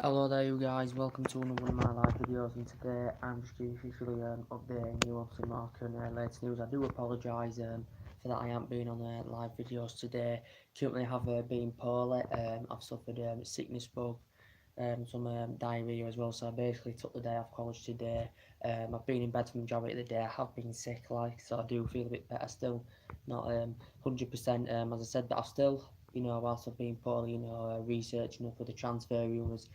Hello there you guys, welcome to another one of my live videos, and today I'm just officially updating you on some latest news. I do apologise for that I haven't been on live videos today. Currently I have been poorly, I've suffered sickness bug, some diarrhea as well, so I basically took the day off college today. I've been in bed for the majority of the day. I have been sick, so I do feel a bit better still, not 100% as I said, but I've still, whilst I've been poorly, researching up with the transfer rumours,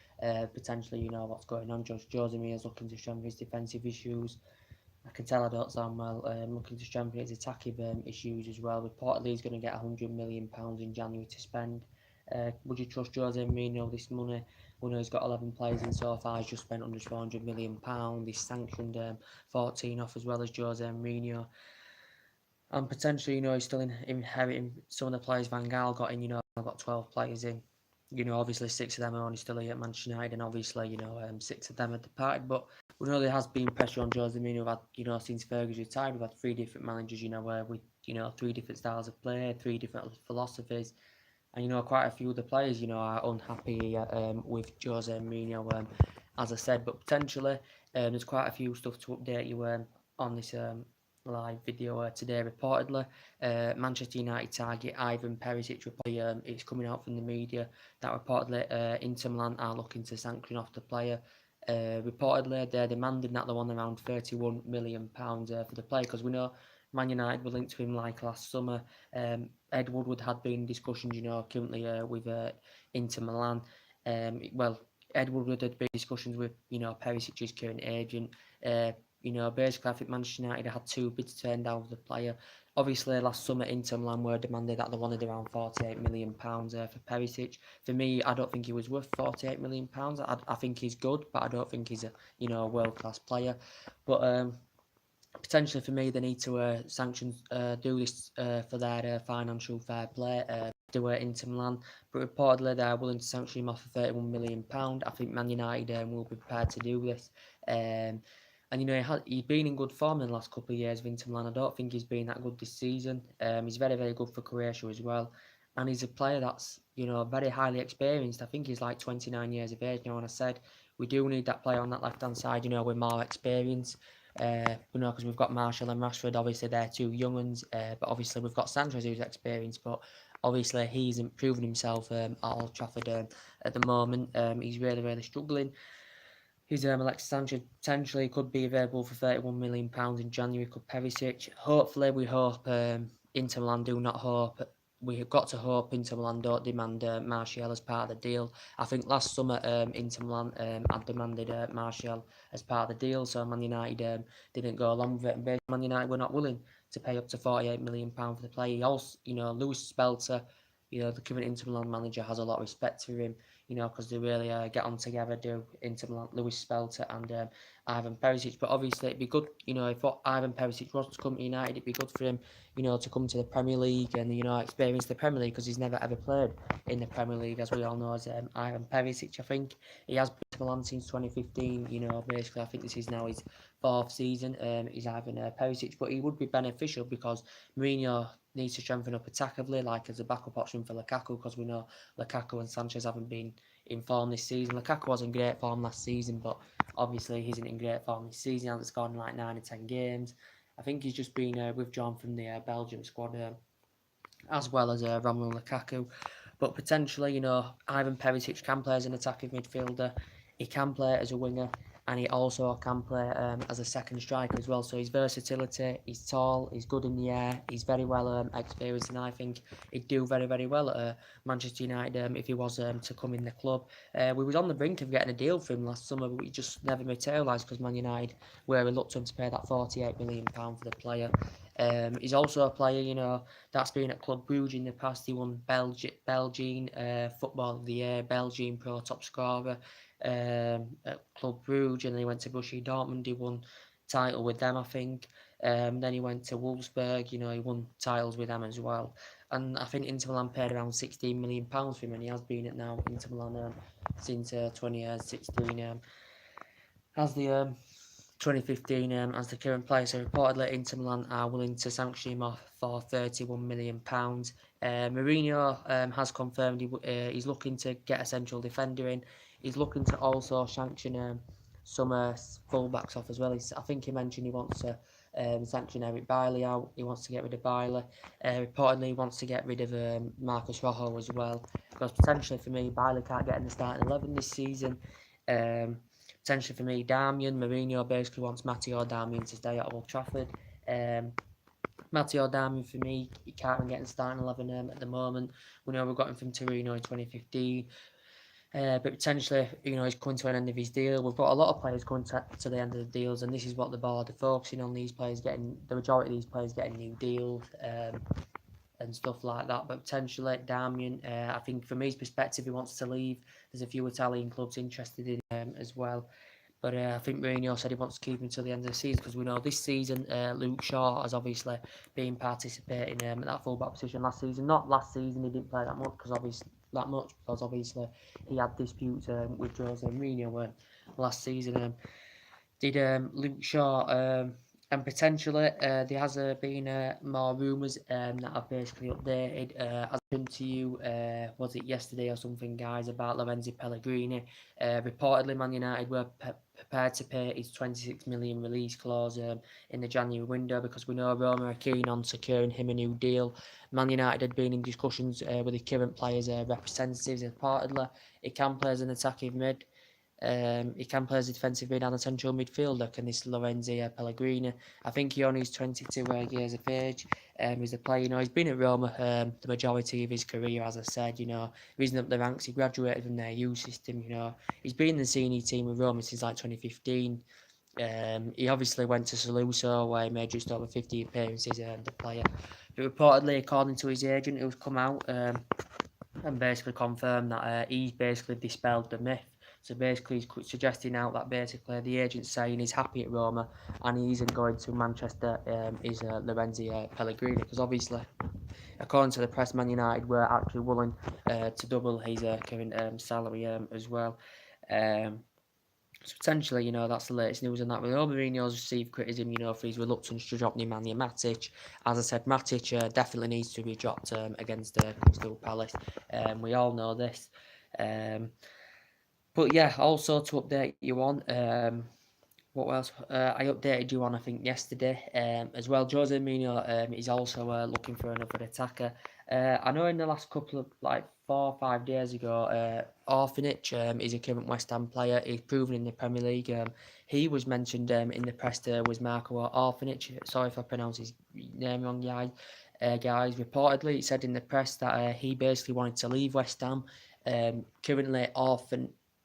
potentially, what's going on. Jose is looking to strengthen his defensive issues. I can tell I don't sound well. Looking to strengthen his attacking issues as well. Reportedly, he's going to get £100 million in January to spend. Would you trust Jose Mourinho this money? We know he's got 11 players in so far. He's just spent under £400 million. He's sanctioned 14 off as well as Jose Mourinho. And potentially, he's still inheriting some of the players Van Gaal got in. I've got 12 players in. Obviously 6 of them are only still here at Manchester United, and obviously, 6 of them have departed. But we know there has been pressure on Jose Mourinho. We've had, since Ferguson's retired, we've had 3 different managers, where we, 3 different styles of play, 3 different philosophies. And, quite a few of the players, are unhappy with Jose Mourinho, as I said. But potentially, there's quite a few stuff to update you on this live video today. Reportedly, Manchester United target Ivan Perisic. Reportedly, it's coming out from the media that reportedly Inter Milan are looking to sanction off the player. Reportedly, they're demanding that they want around £31 million for the player, because we know Man United were linked to him like last summer. Ed Woodward had been discussions, currently with Inter Milan. Ed Woodward had been discussions with, Perisic's current agent. Basically, I think Manchester United had 2 bids turned down for the player. Obviously, last summer, Inter Milan were demanded that they wanted around £48 million for Perisic. For me, I don't think he was worth £48 million. I think he's good, but I don't think he's a world-class player. But potentially for me, they need to do this for their financial fair play. Do it Inter Milan, but reportedly they're willing to sanction him off for £31 million. I think Man United will be prepared to do this. And he's been in good form in the last couple of years with Inter Milan. I don't think he's been that good this season. He's very, very good for Croatia as well. And he's a player that's, very highly experienced. I think he's like 29 years of age now. And I said, we do need that player on that left-hand side, with more experience. Because we've got Martial and Rashford, obviously they're 2 young ones. But obviously we've got Sanchez who's experienced. But obviously he hasn't proven himself at Old Trafford at the moment. He's really, really struggling. His Alexis Sanchez potentially could be available for £31 million in January. Could Perisic? Hopefully, we hope Inter Milan do not hope. We've got to hope Inter Milan don't demand Martial as part of the deal. I think last summer Inter Milan had demanded Martial as part of the deal, so Man United didn't go along with it. And basically Man United were not willing to pay up to £48 million for the player. He also, Luis Spelter, the current Inter Milan manager, has a lot of respect for him. Because they really get on together, do Inter Milan, Luis Spelter and Ivan Perisic. But obviously, it'd be good, if Ivan Perisic was to come to United, it'd be good for him, to come to the Premier League and, experience the Premier League, because he's never ever played in the Premier League, as we all know, as Ivan Perisic. I think he has been to Milan since 2015, basically, I think this is now his 4th season, he's Ivan Perisic, but he would be beneficial because Mourinho needs to strengthen up attackively, like as a backup option for Lukaku, because we know Lukaku and Sanchez haven't been in form this season. Lukaku was in great form last season, but obviously he isn't in great form this season. He hasn't scored in like 9 or 10 games. I think he's just been withdrawn from the Belgium squad, as well as Romelu Lukaku. But potentially, Ivan Perisic can play as an attacking midfielder. He can play as a winger, and he also can play as a second striker as well. So his versatility, he's tall, he's good in the air, he's very well experienced, and I think he'd do very, very well at Manchester United if he was to come in the club. We was on the brink of getting a deal for him last summer, but we just never materialised because Man United were reluctant to pay that £48 million for the player. He's also a player, that's been at Club Brugge in the past. He won Belgian Football of the Year, Belgian Pro Top Scorer at Club Brugge, and then he went to Borussia Dortmund. He won title with them, I think. Then he went to Wolfsburg. He won titles with them as well. And I think Inter Milan paid around £16 million for him, and he has been at now Inter Milan since 2016. As the 2015 as the current player. So reportedly Inter Milan are willing to sanction him off for £31 million. Mourinho has confirmed he's looking to get a central defender in. He's looking to also sanction some full-backs off as well. I think he mentioned he wants to sanction Eric Bailly out. He wants to get rid of Bailly. Reportedly he wants to get rid of Marcus Rojo as well. Because potentially for me, Bailly can't get in the starting 11 this season. Potentially for me, Darmian. Mourinho basically wants Matteo Darmian to stay at Old Trafford. Matteo Darmian for me, he can't even get in the starting 11 at the moment. We know we got him from Torino in 2015. But potentially, he's coming to an end of his deal. We've got a lot of players coming to the end of the deals, and this is what the board are focusing on. These players getting, the majority of these players getting new deals and stuff like that. But potentially, Darmian, I think from his perspective, he wants to leave. There's a few Italian clubs interested in him as well. But I think Mourinho said he wants to keep him until the end of the season, because we know this season Luke Shaw has obviously been participating at that full-back position last season. Not last season, he didn't play that much because obviously he had disputes with Jose Mourinho last season. Did Luke Shaw and potentially there has been more rumours that I've basically updated. As I mentioned to you, was it yesterday or something, guys, about Lorenzo Pellegrini? Reportedly, Man United were prepared to pay his 26 million release clause in the January window, because we know Roma are keen on securing him a new deal. Man United had been in discussions with the current players' representatives. Reportedly, he can play as an attacking mid. He can play as a defensive mid and a central midfielder. Can this Lorenzo Pellegrini? I think he only is 22 years of age. He's a player, he's been at Roma the majority of his career, as I said, risen up the ranks. He graduated from their youth system, He's been in the senior team with Roma since like 2015. He obviously went to Saluzzo, where he made just over 50 appearances, the player. But reportedly, according to his agent, who's come out and basically confirmed that he's basically dispelled the myth. So basically, he's suggesting now that basically the agent's saying he's happy at Roma and he isn't going to Manchester. Is Lorenzo Pellegrini, because obviously, according to the press, Man United were actually willing to double his current salary as well. So potentially, that's the latest news on that. We know Mourinho's received criticism, for his reluctance to drop Nemanja Matic. As I said, Matic definitely needs to be dropped against Crystal Palace. We all know this. But yeah, also to update you on, what else? I updated you on, I think, yesterday as well. Jose Mourinho is also looking for another attacker. I know in the last couple of, 4 or 5 days ago, Orphanage is a current West Ham player. He's proven in the Premier League. He was mentioned in the press there was Marco Orphanage. Sorry if I pronounce his name wrong, guys. Reportedly, he said in the press that he basically wanted to leave West Ham. Currently,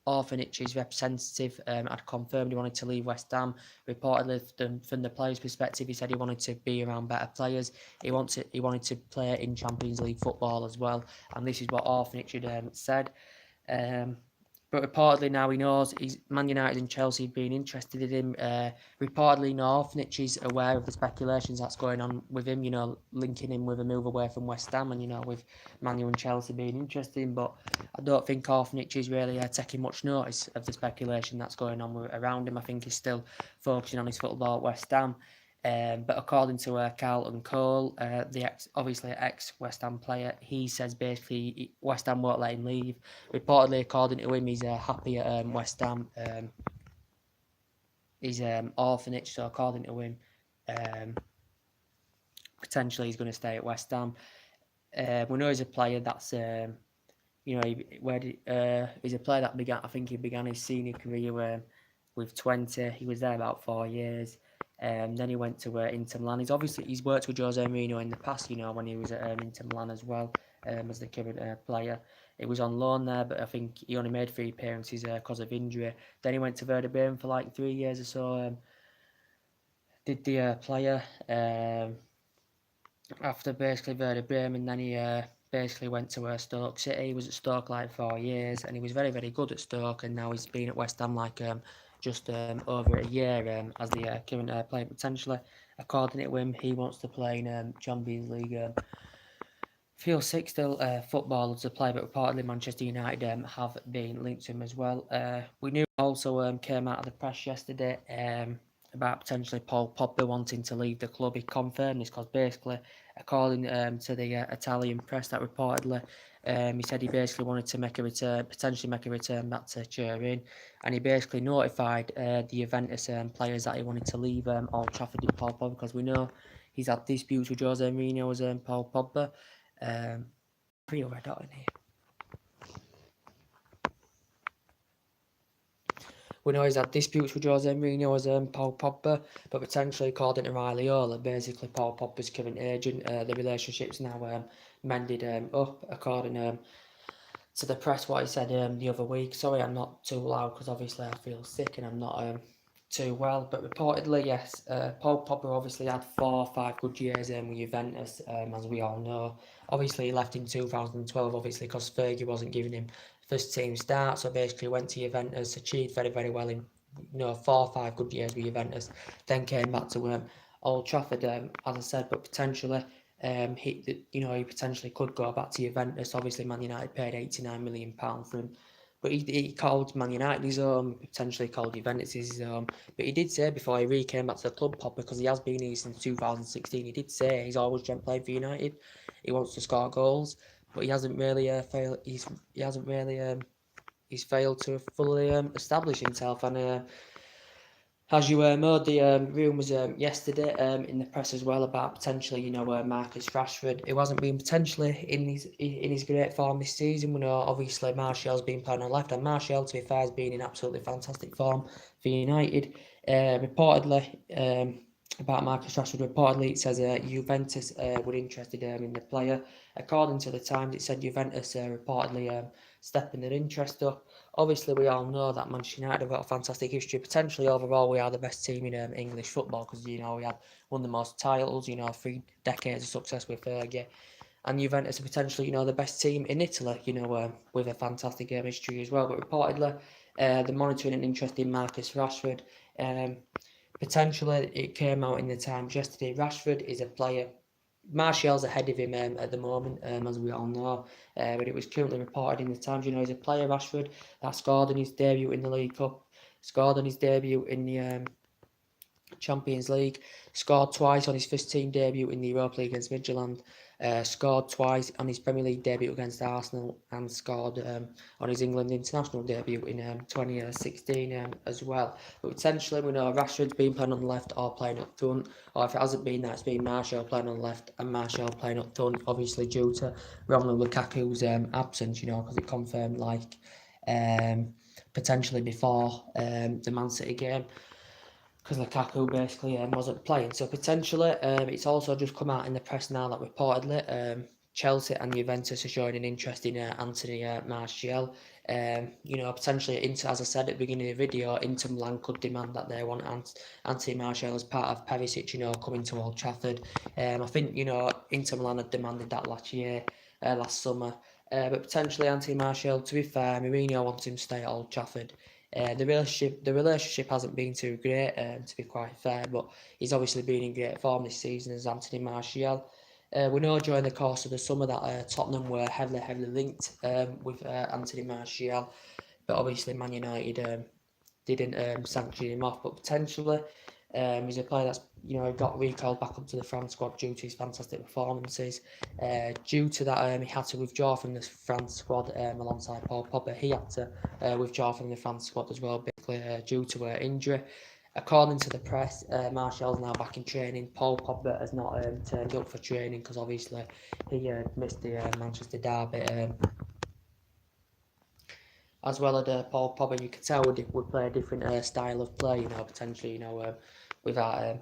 Orphanage's representative had confirmed he wanted to leave West Ham. Reportedly, from the player's perspective, he said he wanted to be around better players. He wanted to play in Champions League football as well, and this is what Orphanage had said. But reportedly now he knows Man United and Chelsea have been interested in him. Reportedly now Orphanage is aware of the speculations that's going on with him, linking him with a move away from West Ham and, with Man U and Chelsea being interested in him. But I don't think Orphanage is really taking much notice of the speculation that's going on around him. I think he's still focusing on his football at West Ham. But according to Carlton Cole, the ex-West Ham player, he says basically West Ham won't let him leave. Reportedly, according to him, he's happy at West Ham. He's Orphanage, so according to him, potentially he's going to stay at West Ham. We know he's a player that's, he's a player that began. I think he began his senior career with 20. He was there about 4 years. Then he went to Inter Milan. He's worked with Jose Mourinho in the past, when he was at Inter Milan as well, as the current player. He was on loan there, but I think he only made 3 appearances because of injury. Then he went to Werder Bremen for 3 years or so. Did the player after basically Werder Bremen, then he basically went to Stoke City. He was at Stoke 4 years, and he was very, very good at Stoke, and now he's been at West Ham just over a year as the current player. Potentially, according to him, he wants to play in Champions League. Feel sick still football to play, but reportedly Manchester United have been linked to him as well. We knew also came out of the press yesterday about potentially Paul Pogba wanting to leave the club. He confirmed this because basically, according to the Italian press, that reportedly he said he basically wanted to make a return, potentially make a return back to Turin, and he basically notified the Juventus players that he wanted to leave Old Trafford in Paul Pogba, because we know he's had disputes with Jose Mourinho's Paul Pogba. Pretty red hot in here. We know he's had disputes with Jose Mourinho as Paul Pogba, but potentially, according to Riley Ola, basically Paul Pogba's current agent, the relationship's now mended up, according to the press, what he said the other week. Sorry, I'm not too loud because obviously I feel sick and I'm not too well, but reportedly, yes, Paul Pogba obviously had 4 or 5 good years with Juventus, as we all know. Obviously, he left in 2012, obviously, because Fergie wasn't giving him first team start, so basically went to Juventus, achieved very, very well in 4 or 5 good years with Juventus, then came back to Old Trafford, as I said, but potentially he potentially could go back to Juventus. Obviously, Man United paid £89 million for him, but he called Man United his home, potentially called Juventus his home. But he did say before he came back to the club, Pop, because he has been here since 2016, he did say he's always dreamt playing for United. He wants to score goals, but he hasn't really failed. He hasn't really he's failed to fully establish himself. And as you heard the rumours yesterday in the press as well about potentially, Marcus Rashford. It wasn't been potentially in his great form this season. We know obviously Martial's been playing on left, and Martial, to be fair, has been in absolutely fantastic form for United. Reportedly, about Marcus Rashford, reportedly it says Juventus were interested in the player. According to the Times, it said Juventus reportedly stepping their interest up. Obviously, we all know that Manchester United have got a fantastic history. Potentially, overall, we are the best team in English football because, we had won the most titles, 3 decades of success with Fergie. And Juventus are potentially, the best team in Italy, with a fantastic history as well. But reportedly, they're monitoring an interest in Marcus Rashford. Potentially, it came out in the Times yesterday. Rashford is a player. Martial's ahead of him at the moment, as we all know. But it was currently reported in the Times, he's a player, Rashford, that scored in his debut in the League Cup, scored on his debut in the Champions League, scored twice on his first team debut in the Europa League against Midtjylland, scored twice on his Premier League debut against Arsenal, and scored on his England international debut in 2016 as well. But potentially, we know Rashford's been playing on the left or playing up front, or if it hasn't been that, it's been Martial playing on the left and Martial playing up front, obviously due to Romelu Lukaku's absence, because it confirmed potentially before the Man City game, because Lukaku basically wasn't playing. So potentially, it's also just come out in the press now that reportedly Chelsea and Juventus are showing an interest in Anthony Martial. Potentially, as I said at the beginning of the video, Inter Milan could demand that they want Anthony Martial as part of Persic, coming to Old Trafford. I think, Inter Milan had demanded that last summer. But potentially Anthony Martial, to be fair, Mourinho wants him to stay at Old Trafford. The relationship hasn't been too great, to be quite fair, but he's obviously been in great form this season as Anthony Martial. We know during the course of the summer that Tottenham were heavily linked with Anthony Martial, but obviously Man United didn't sanction him off. But potentially, he's a player that's got recalled back up to the France squad due to his fantastic performances. Due to that, he had to withdraw from the France squad alongside Paul Pogba. He had to withdraw from the France squad as well, basically due to injury. According to the press, Martial's now back in training. Paul Pogba has not turned up for training because obviously he missed the Manchester derby. As well as Paul Pogba, you can tell would play a different style of play, potentially, without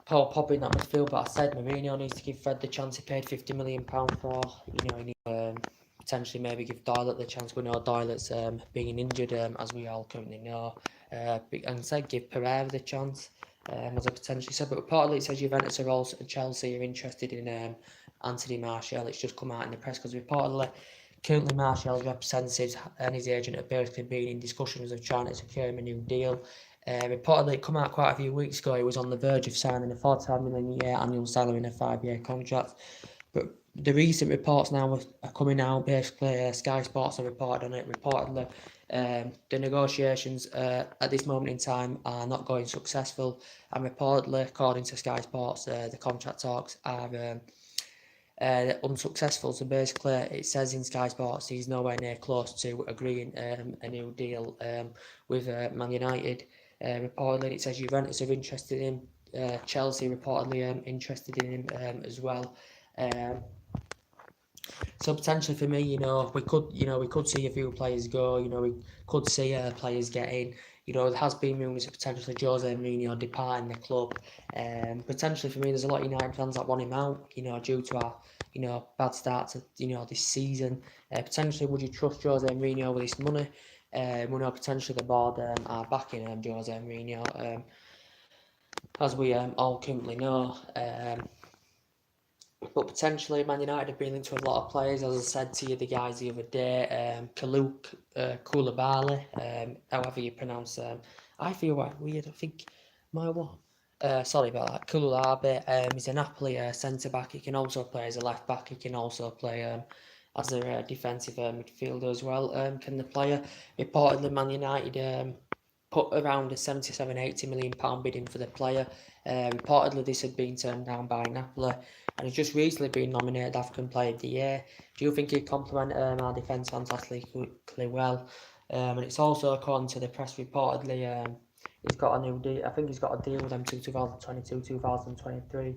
Paul Pogba in that midfield. But I said Mourinho needs to give Fred the chance he paid £50 million for. He needs potentially maybe give Doylett the chance. We know Doylett's being injured, as we all currently know. And said give Pereira the chance, as I potentially said. But reportedly it says Juventus are also and Chelsea are interested in Anthony Martial. It's just come out in the press because reportedly currently Martial's representatives and his agent have basically been in discussions of trying to secure him a new deal. Reportedly, it came out quite a few weeks ago. He was on the verge of signing a £45 million a year annual salary in a 5-year contract. But the recent reports now are coming out. Basically, Sky Sports have reported on it. Reportedly, The negotiations at this moment in time are not going successful, and reportedly, according to Sky Sports, the contract talks are unsuccessful. So basically, it says in Sky Sports he's nowhere near close to agreeing a new deal with Man United. Reportedly, it says Juventus are interested in him. Chelsea reportedly interested in him as well. So potentially for me, we could see a few players go. We could see players getting. There has been rumours of potentially Jose Mourinho departing the club. Potentially for me, there's a lot of United fans that want him out. Due to our bad start to this season. Potentially, would you trust Jose Mourinho with this money? We know potentially the board are backing Jose Mourinho, as we all currently know. But potentially Man United have been linked to a lot of players, as I said to you, the guys the other day, Koulibaly, however you pronounce I feel quite weird, I think my what? Sorry about that. Koulibaly, he's a Napoli centre-back, he can also play as a left-back, he can also play as a defensive midfielder as well. Can the player, reportedly Man United put around a £77-80 million bid in for the player. Reportedly this had been turned down by Napoli, and he's just recently been nominated African Player of the Year. Do you think he'd complement our defence fantastically well? And it's also, according to the press, reportedly he's got a new deal. I think he's got a deal with them to 2022-2023,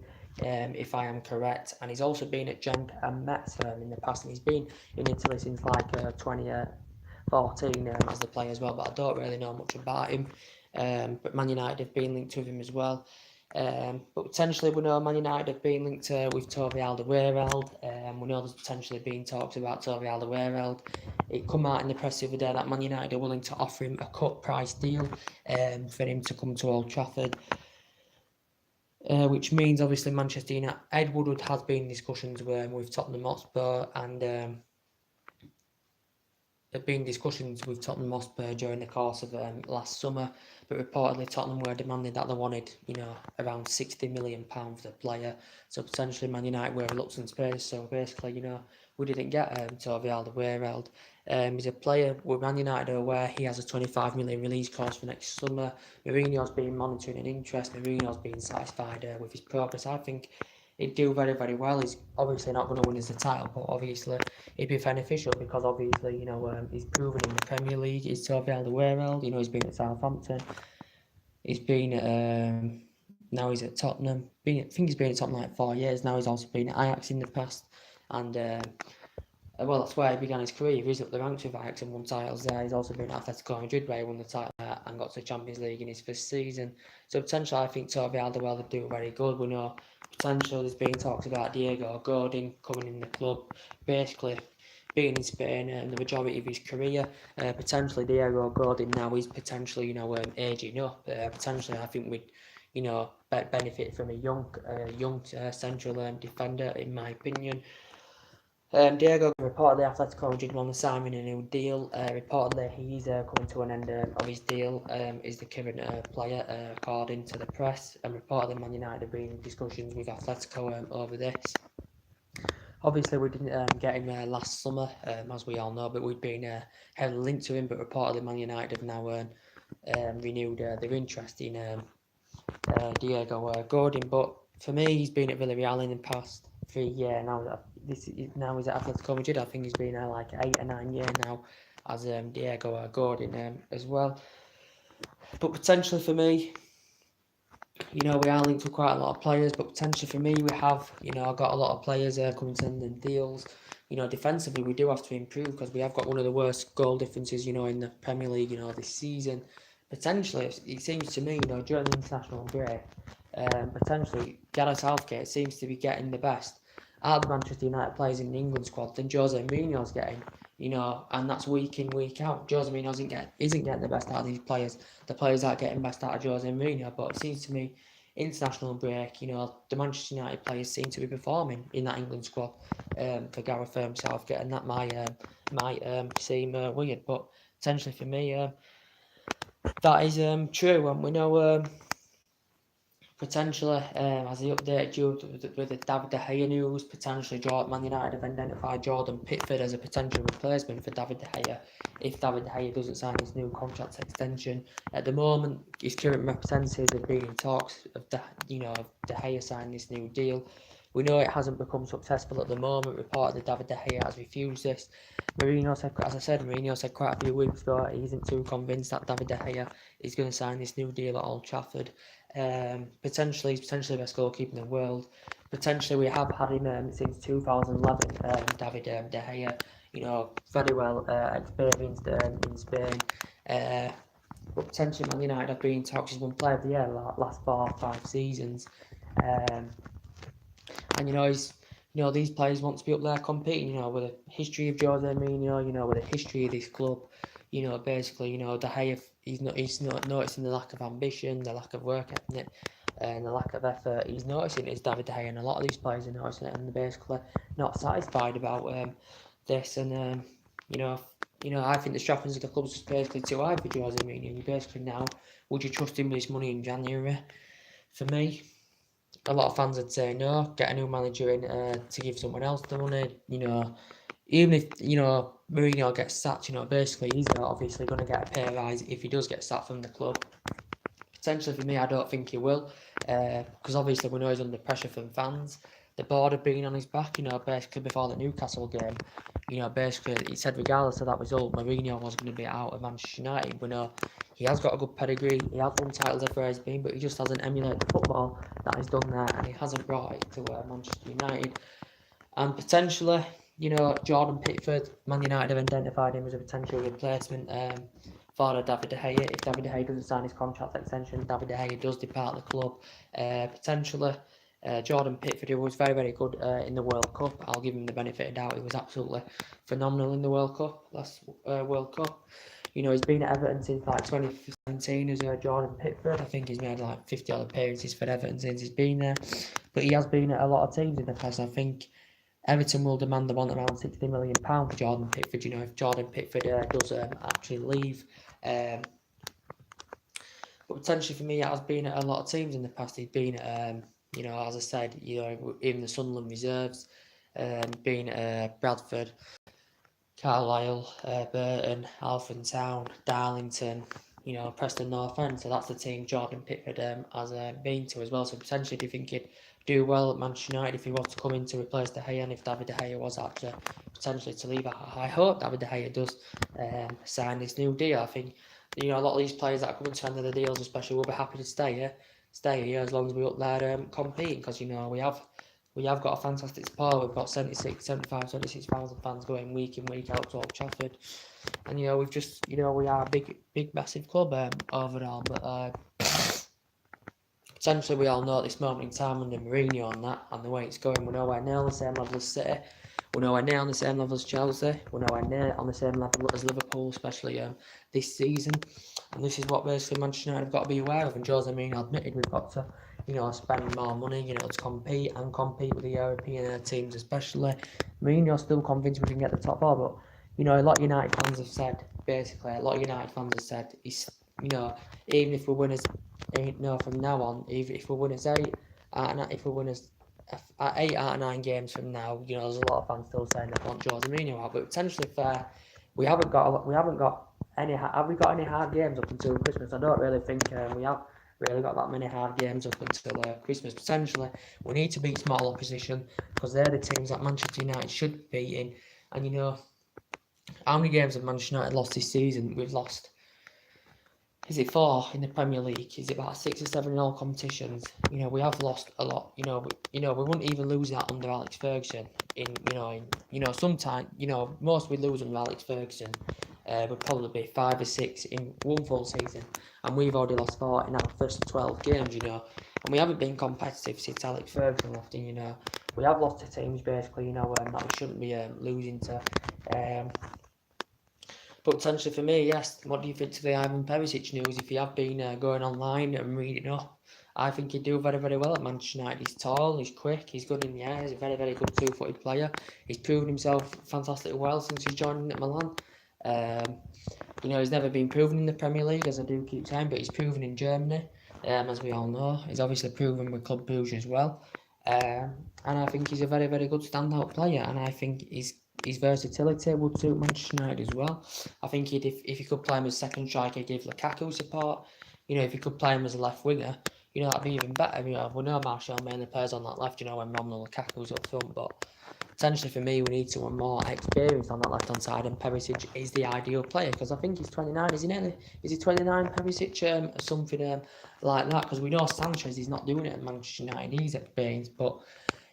if I am correct. And he's also been at Genk and Metz in the past, and he's been in Italy since like 2014 as the player as well, but I don't really know much about him. But Man United have been linked with him as well. But potentially we know Man United have been linked with Toby Alderweireld. We know there's potentially been talks about Toby Alderweireld. It come out in the press the other day that Man United are willing to offer him a cut price deal for him to come to Old Trafford. Which means obviously Manchester United, Ed Woodward has been in discussions with Tottenham Hotspur, and there have been discussions with Tottenham Hotspur during the course of last summer, but reportedly Tottenham were demanding that they wanted, around £60 million for the player. So potentially Man United were reluctant to pay. So basically, we didn't get Toby Alderweireld. He's a player with Man United are aware he has a £25 million release clause for next summer. Mourinho's been monitoring an interest. Mourinho's been satisfied with his progress. I think he'd do very, very well. He's obviously not going to win us the title, but obviously it'd be beneficial because obviously, he's proven in the Premier League. He's Toby Alderweireld. He's been at Southampton. He's been now he's at Tottenham. I think he's been at Tottenham like 4 years now. He's also been at Ajax in the past, and well, that's where he began his career. He's up the ranks with Ajax and won titles there. He's also been at Atletico Madrid where he won the title and got to the Champions League in his first season. So potentially, I think Toby Alderweireld would do very good. We know potential. There's been talks about Diego Godin coming in the club, basically being in Spain the majority of his career. Potentially Diego Godin now is potentially aging up. Potentially, I think we'd benefit from a young central defender, in my opinion. Diego reportedly Atletico Madrid want to sign him a new deal. Reportedly he's coming to an end of his deal. Is the current player according to the press, and reportedly Man United have been in discussions with Atletico over this. Obviously we didn't get him last summer, as we all know, but we'd been heavily linked to him. But reportedly Man United have now renewed their interest in Diego Godin. But for me, he's been at Villarreal in the past 3 years now. Now he's at Atletico Madrid. I think he's been there like 8 or 9 years now as Diego Godin as well. But potentially for me, we are linked to quite a lot of players, but potentially for me, we have, got a lot of players coming to end in deals. Defensively, we do have to improve because we have got one of the worst goal differences, in the Premier League, this season. Potentially, it seems to me, during the international break, potentially Gareth Southgate seems to be getting the best out of the Manchester United players in the England squad than Jose Mourinho's getting, and that's week in, week out. Jose Mourinho isn't getting the best out of these players. The players aren't getting best out of Jose Mourinho, but it seems to me, international break, the Manchester United players seem to be performing in that England squad for Gareth Southgate, and that might seem weird, but potentially for me, that is true, and we know Potentially, as he updated you with the David De Gea news, potentially Man United have identified Jordan Pickford as a potential replacement for David De Gea if David De Gea doesn't sign his new contract extension. At the moment, his current representatives have been in talks of De Gea signing this new deal. We know it hasn't become successful at the moment. Reported that David De Gea has refused this. Mourinho said quite a few weeks ago he isn't too convinced that David De Gea is going to sign this new deal at Old Trafford. Potentially the best goalkeeper in the world. Potentially we have had him since 2011. David De Gea, very well experienced in Spain. But potentially Man United have been in talks. He's won Player of the Year last 4 or 5 seasons. And these players want to be up there competing, with a history of Jose Mourinho, with a history of this club, basically, De Gea, he's not noticing the lack of ambition, the lack of work ethic, and the lack of effort. He's noticing it's David De Gea, and a lot of these players are noticing it, and they're basically not satisfied about this. And I think the strappings of the club's just basically too high for Jose Mourinho. You basically now, would you trust him with his money in January? For me, a lot of fans would say no, get a new manager in to give someone else the money. Even if Mourinho gets sacked, basically he's obviously going to get a pay rise if he does get sacked from the club. Potentially for me, I don't think he will, because obviously we know he's under pressure from fans. The board have been on his back, basically before the Newcastle game. Basically he said regardless of that result, Mourinho was going to be out of Manchester United. We know he has got a good pedigree, he has won titles everywhere he's been, but he just hasn't emulated the football that he's done there, and he hasn't brought it to Manchester United. And potentially, Jordan Pickford, Man United have identified him as a potential replacement for David De Gea. If David De Gea doesn't sign his contract extension, David De Gea does depart the club. Potentially, Jordan Pickford, who was very, very good in the World Cup. I'll give him the benefit of doubt. He was absolutely phenomenal in the World Cup, last World Cup. He's been at Everton since 2017 as Jordan Pickford. I think he's made 50 odd appearances for Everton since he's been there. But he has been at a lot of teams in the past. I think Everton will demand around £60 million for Jordan Pickford, if Jordan Pickford does actually leave. But potentially for me, it has been at a lot of teams in the past. He's been at, as I said, even the Sunderland reserves, been at Bradford, Carlisle, Burton, Alfred Town, Darlington, Preston North End. So that's the team Jordan Pickford has been to as well. So potentially, do you think he'd do well at Manchester United if he was to come in to replace De Gea, and if David De Gea was actually potentially to leave? I hope David De Gea does sign this new deal. I think a lot of these players that are coming to the end of the deals, especially, will be happy to stay here as long as we're up there competing, because we have got a fantastic support. We've got 76,000 fans going week in, week out to Old Trafford. And, we've just, we are a big, massive club overall. But potentially we all know at this moment in time under Mourinho and the way it's going, we're nowhere near on the same level as City. We're nowhere near on the same level as Chelsea. We're nowhere near on the same level as Liverpool, especially this season. And this is what basically Manchester United have got to be aware of. And Jose Mourinho admitted we've got to spend more money, to compete with the European teams, especially. Mourinho's still convinced we can get the top 4, but, a lot of United fans have said, even if we win as, from now on, if we win as 8 out of 9 games from now, there's a lot of fans still saying they want Jose Mourinho out, but potentially fair. We haven't got any. Have we got any hard games up until Christmas? I don't really think we have really got that many hard games up until Christmas. Potentially, we need to beat small opposition, because they're the teams that Manchester United should be beating. And how many games have Manchester United lost this season? We've lost, is it 4 in the Premier League? Is it about 6 or 7 in all competitions? We have lost a lot. We wouldn't even lose that under Alex Ferguson. Sometimes, most we lose under Alex Ferguson would probably be 5 or 6 in one full season, and we've already lost 4 in our first 12 games. And we haven't been competitive since Alex Ferguson left. And we have lost to teams basically, that we shouldn't be losing to. But potentially for me, yes. What do you think to the Ivan Perisic news? If you have been going online and reading up, I think he'd do very, very well at Manchester United. He's tall, he's quick, he's good in the air, he's a very, very good 2-footed player. He's proven himself fantastically well since he's joined at Milan. He's never been proven in the Premier League, as I do keep saying, but he's proven in Germany. as we all know. He's obviously proven with Club Brugge as well. And I think he's a very, very good standout player, and I think his versatility would suit Manchester United as well. I think if he could play him as second striker, give Lukaku support. If he could play him as a left winger, that'd be even better. We know Martial mainly plays on that left, when Romelu Lukaku's up front, but potentially for me, we need someone more experienced on that left-hand side, and Perisic is the ideal player, because I think he's 29, isn't he? Is he 29, Perisic, or something like that? Because we know Sanchez is not doing it at Manchester United. He's experienced, but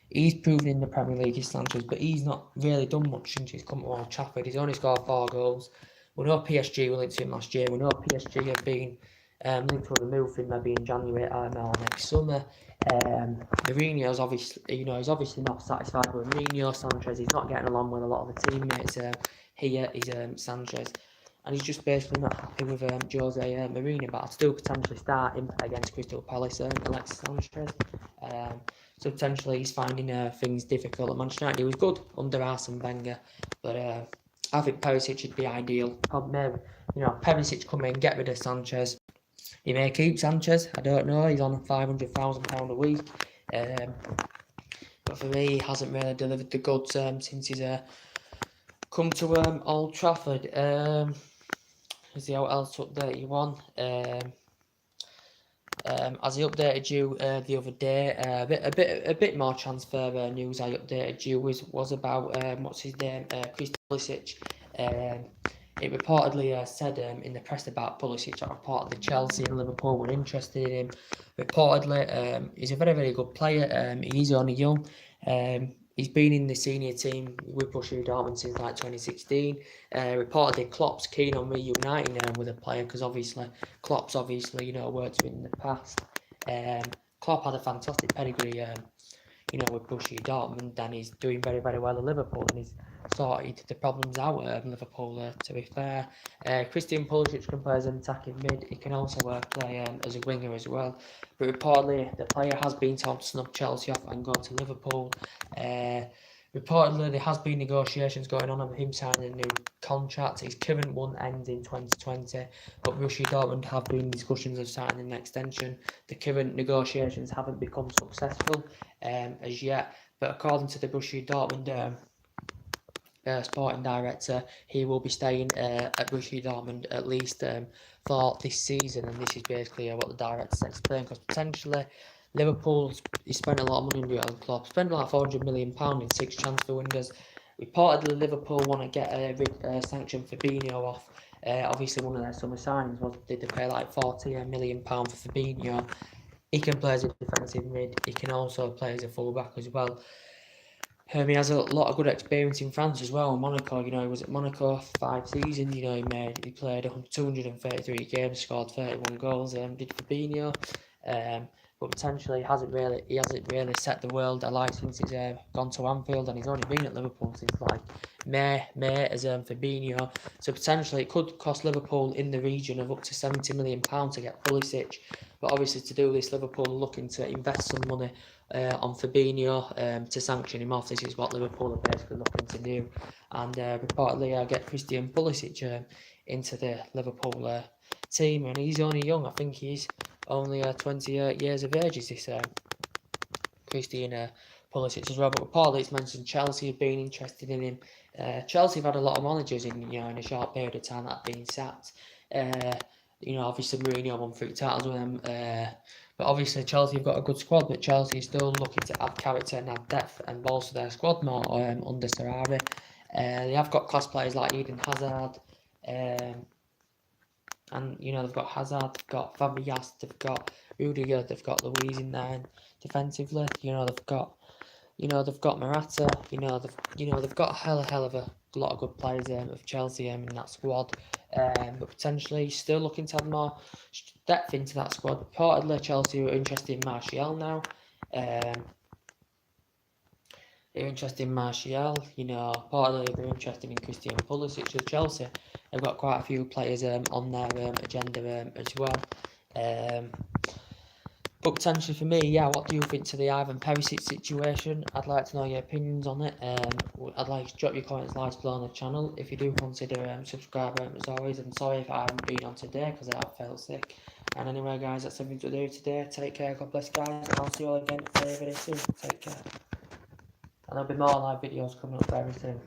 he's proven in the Premier League, he's Sanchez, but he's not really done much since he's come to Old Trafford. He's only scored 4 goals. We know PSG were linked to him last year. We know PSG have been linked to a move for him maybe in January or next summer. Mourinho's obviously, he's obviously not satisfied with Mourinho. Sanchez, he's not getting along with a lot of the teammates here. He's Sanchez, and he's just basically not happy with Jose Mourinho. But I'd still potentially start him against Crystal Palace, Alexis Sanchez. So potentially he's finding things difficult at Manchester United. He was good under Arsene Wenger, but I think Perisic should be ideal. Maybe, Perisic come in, get rid of Sanchez. He may keep Sanchez, I don't know. He's on £500,000 a week. But for me, he hasn't really delivered the goods since he's come to Old Trafford. Is there what else update you on? As I updated you the other day, a bit more transfer news. I updated you was about what's his name, Christian Pulisic. It reportedly said in the press about Pulisic that reportedly Chelsea and Liverpool were interested in him. Reportedly, he's a very, very good player. He's only young. He's been in the senior team with Borussia Dortmund since like 2016. Reportedly, Klopp's keen on reuniting with a player, because obviously Klopp's worked with him in the past. Klopp had a fantastic pedigree, with Borussia Dortmund, and he's doing very, very well at Liverpool, and he's sorted the problems out at Liverpool, to be fair. Christian Pulisic can play as an attacking mid. He can also play as a winger as well. But reportedly, the player has been told to snub Chelsea off and go to Liverpool. Reportedly, there has been negotiations going on of him signing a new contract. His current one ends in 2020, but Borussia Dortmund have been in discussions of signing an extension. The current negotiations haven't become successful as yet, but according to the Borussia Dortmund sporting director, he will be staying at Borussia Dortmund at least for this season, and this is basically what the director's explained, because potentially Liverpool, he spent a lot of money on Klopp, spent like £400 million in 6 transfer windows. Reportedly, Liverpool want to get a Sanction Fabinho off. Obviously, one of their summer signings was they pay like £40 million for Fabinho. He can play as a defensive mid. He can also play as a fullback as well. He has a lot of good experience in France as well. In Monaco, he was at Monaco for 5 seasons. He played 233 games, scored 31 goals. Did Fabinho, but potentially he hasn't really set the world alight since he's gone to Anfield, and he's only been at Liverpool since like May as Fabinho. So potentially it could cost Liverpool in the region of up to £70 million to get Pulisic. But obviously to do this, Liverpool are looking to invest some money on Fabinho to sanction him off. This is what Liverpool are basically looking to do, and reportedly get Christian Pulisic into the Liverpool team, and he's only young. I think he's only 28 years of age. Is this Christian Pulisic as well? But reportedly it's mentioned Chelsea have been interested in him. Chelsea have had a lot of managers in a short period of time that have been sacked. Obviously Mourinho won 3 titles with them. But obviously Chelsea have got a good squad, but Chelsea is still looking to add character and add depth and bolster their squad more under Sarri. They have got class players like Eden Hazard, and they've got Hazard, they've got Fabregas, they've got Rudiger, they've got Luiz in there defensively. They've got Morata. They've got a hell of a lot of good players of Chelsea in that squad. But potentially still looking to add more depth into that squad. Reportedly, Chelsea are interested in Martial now. They're interested in Martial. Reportedly they're interested in Christian Pulisic. So Chelsea have got quite a few players on their agenda as well. But potentially for me, what do you think to the Ivan Perisic situation? I'd like to know your opinions on it. I'd like to drop your comments below on the channel. If you do consider subscribing as always, and sorry if I haven't been on today because I have felt sick. And anyway, guys, that's everything to do today. Take care, God bless, guys, and I'll see you all again very, very soon. Take care. And there'll be more live videos coming up very soon.